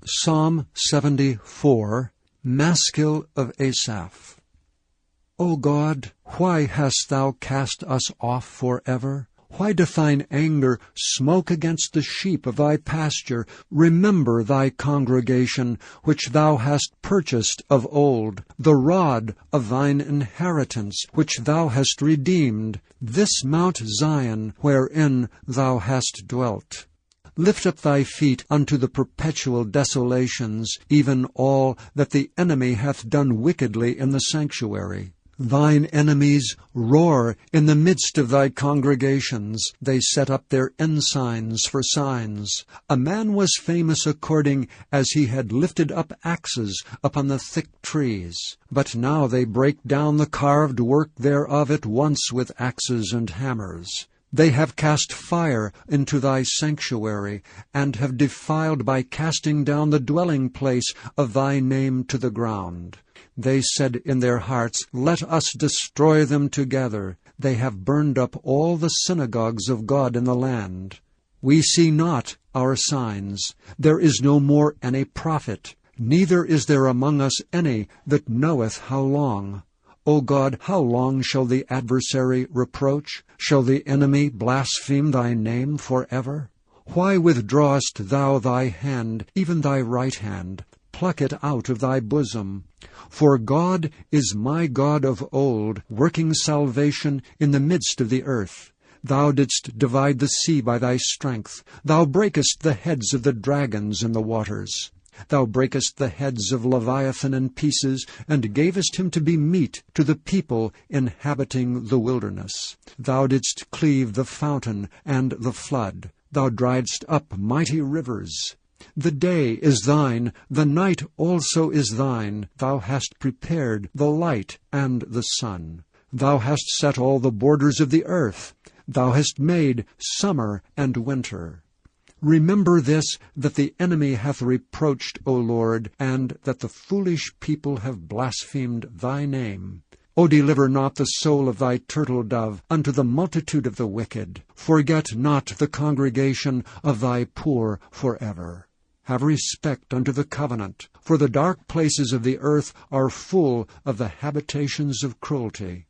Psalm 74, Maskil of Asaph. O God, why hast thou cast us off forever? Why doth thine anger smoke against the sheep of thy pasture? Remember thy congregation, which thou hast purchased of old, the rod of thine inheritance, which thou hast redeemed, this Mount Zion, wherein thou hast dwelt. Lift up thy feet unto the perpetual desolations, even all that the enemy hath done wickedly in the sanctuary. Thine enemies roar in the midst of thy congregations. They set up their ensigns for signs. A man was famous according as he had lifted up axes upon the thick trees. But now they break down the carved work thereof at once with axes and hammers. They have cast fire into thy sanctuary, and have defiled by casting down the dwelling place of thy name to the ground. They said in their hearts, Let us destroy them together. They have burned up all the synagogues of God in the land. We see not our signs. There is no more any prophet, neither is there among us any that knoweth how long. O God, how long shall the adversary reproach? Shall the enemy blaspheme thy name forever? Why withdrawest thou thy hand, even thy right hand? Pluck it out of thy bosom. For God is my God of old, working salvation in the midst of the earth. Thou didst divide the sea by thy strength. Thou breakest the heads of the dragons in the waters. Thou breakest the heads of Leviathan in pieces, and gavest him to be meat to the people inhabiting the wilderness. Thou didst cleave the fountain and the flood. Thou driedst up mighty rivers. The day is thine, the night also is thine. Thou hast prepared the light and the sun. Thou hast set all the borders of the earth. Thou hast made summer and winter. Remember this, that the enemy hath reproached, O Lord, and that the foolish people have blasphemed thy name. O deliver not the soul of thy turtle-dove unto the multitude of the wicked. Forget not the congregation of thy poor forever. Have respect unto the covenant, for the dark places of the earth are full of the habitations of cruelty.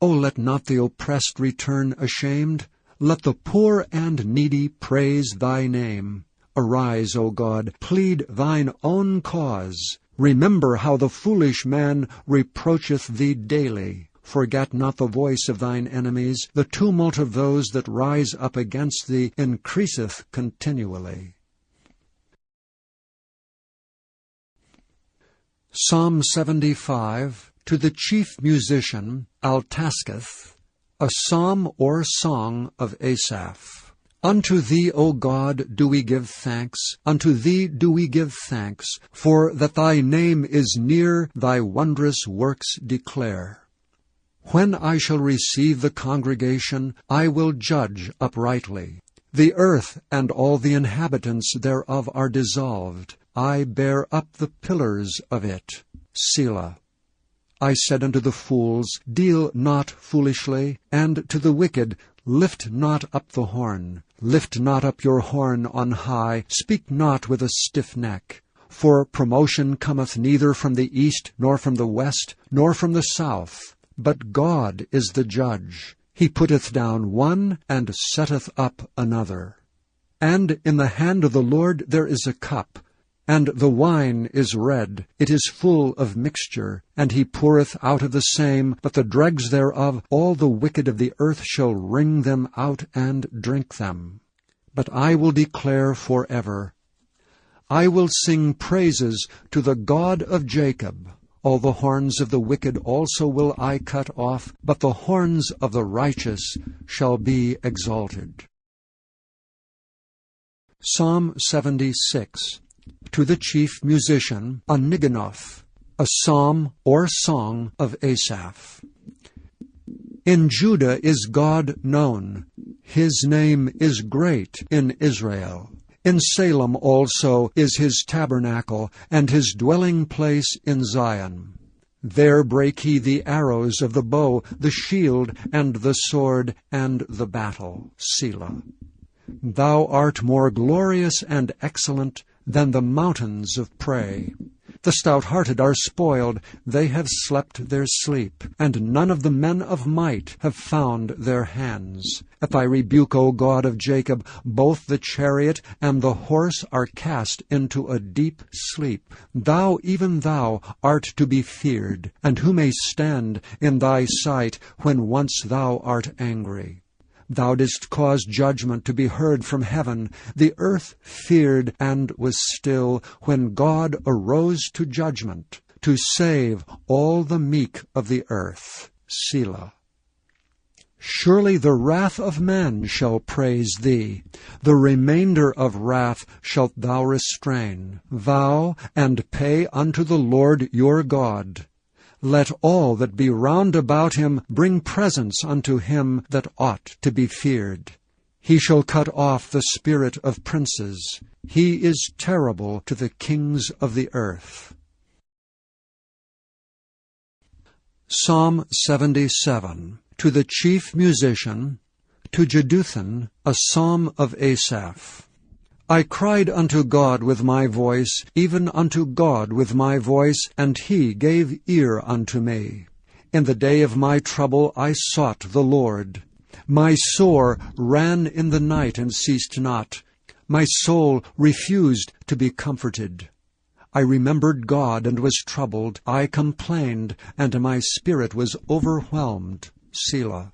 O let not the oppressed return ashamed. Let the poor and needy praise thy name. Arise, O God, plead thine own cause. Remember how the foolish man reproacheth thee daily. Forget not the voice of thine enemies. The tumult of those that rise up against thee increaseth continually. Psalm 75, to the chief musician, Altasketh, a psalm or song of Asaph. Unto thee, O God, do we give thanks, unto thee do we give thanks, for that thy name is near, thy wondrous works declare. When I shall receive the congregation, I will judge uprightly. The earth and all the inhabitants thereof are dissolved. I bear up the pillars of it. Selah. I said unto the fools, Deal not foolishly, and to the wicked, Lift not up the horn. Lift not up your horn on high, speak not with a stiff neck. For promotion cometh neither from the east, nor from the west, nor from the south. But God is the judge. He putteth down one, and setteth up another. And in the hand of the Lord there is a cup, and the wine is red, it is full of mixture, and he poureth out of the same, but the dregs thereof all the wicked of the earth shall wring them out and drink them. But I will declare forever. I will sing praises to the God of Jacob. All the horns of the wicked also will I cut off, but the horns of the righteous shall be exalted. Psalm 76, to the chief musician, Aniganoth, a psalm or song of Asaph. In Judah is God known. His name is great in Israel. In Salem also is his tabernacle, and his dwelling place in Zion. There brake he the arrows of the bow, the shield, and the sword, and the battle. Selah. Thou art more glorious and excellent than the mountains of prey. The stout-hearted are spoiled, they have slept their sleep, and none of the men of might have found their hands. At thy rebuke, O God of Jacob, both the chariot and the horse are cast into a deep sleep. Thou, even thou, art to be feared, and who may stand in thy sight when once thou art angry? Thou didst cause judgment to be heard from heaven. The earth feared and was still when God arose to judgment, to save all the meek of the earth. Selah. Surely the wrath of men shall praise thee. The remainder of wrath shalt thou restrain. Vow and pay unto the Lord your God. Let all that be round about him bring presents unto him that ought to be feared. He shall cut off the spirit of princes. He is terrible to the kings of the earth. Psalm 77. To the chief musician, to Jeduthun, a psalm of Asaph. I cried unto God with my voice, even unto God with my voice, and he gave ear unto me. In the day of my trouble I sought the Lord. My sore ran in the night and ceased not. My soul refused to be comforted. I remembered God and was troubled. I complained, and my spirit was overwhelmed. Selah.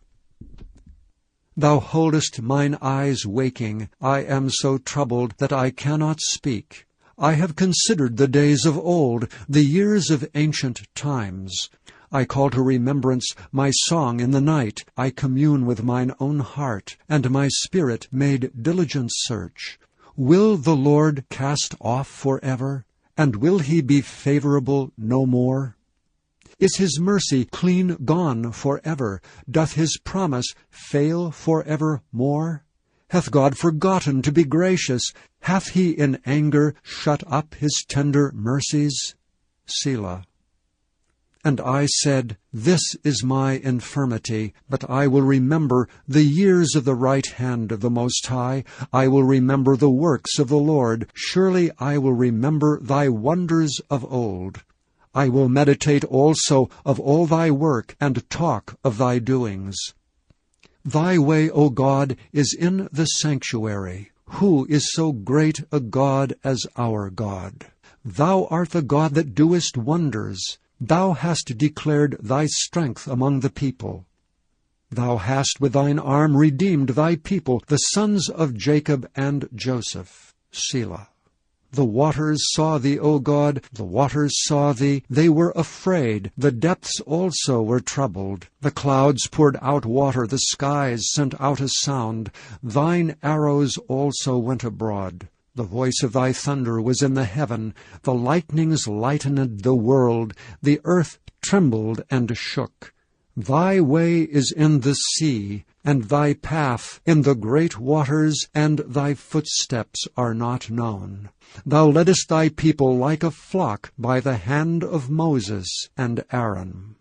Thou holdest mine eyes waking. I am so troubled that I cannot speak. I have considered the days of old, the years of ancient times. I call to remembrance my song in the night. I commune with mine own heart, and my spirit made diligent search. Will the Lord cast off forever? And will he be favorable no more? Is his mercy clean gone forever? Doth his promise fail forevermore? Hath God forgotten to be gracious? Hath he in anger shut up his tender mercies? Selah. And I said, This is my infirmity, but I will remember the years of the right hand of the Most High. I will remember the works of the Lord. Surely I will remember thy wonders of old. I will meditate also of all thy work, and talk of thy doings. Thy way, O God, is in the sanctuary. Who is so great a God as our God? Thou art the God that doest wonders. Thou hast declared thy strength among the people. Thou hast with thine arm redeemed thy people, the sons of Jacob and Joseph. Selah. The waters saw thee, O God, the waters saw thee. They were afraid. The depths also were troubled. The clouds poured out water. The skies sent out a sound. Thine arrows also went abroad. The voice of thy thunder was in the heaven. The lightnings lightened the world. The earth trembled and shook. Thy way is in the sea, and thy path in the great waters, and thy footsteps are not known. Thou leddest thy people like a flock by the hand of Moses and Aaron.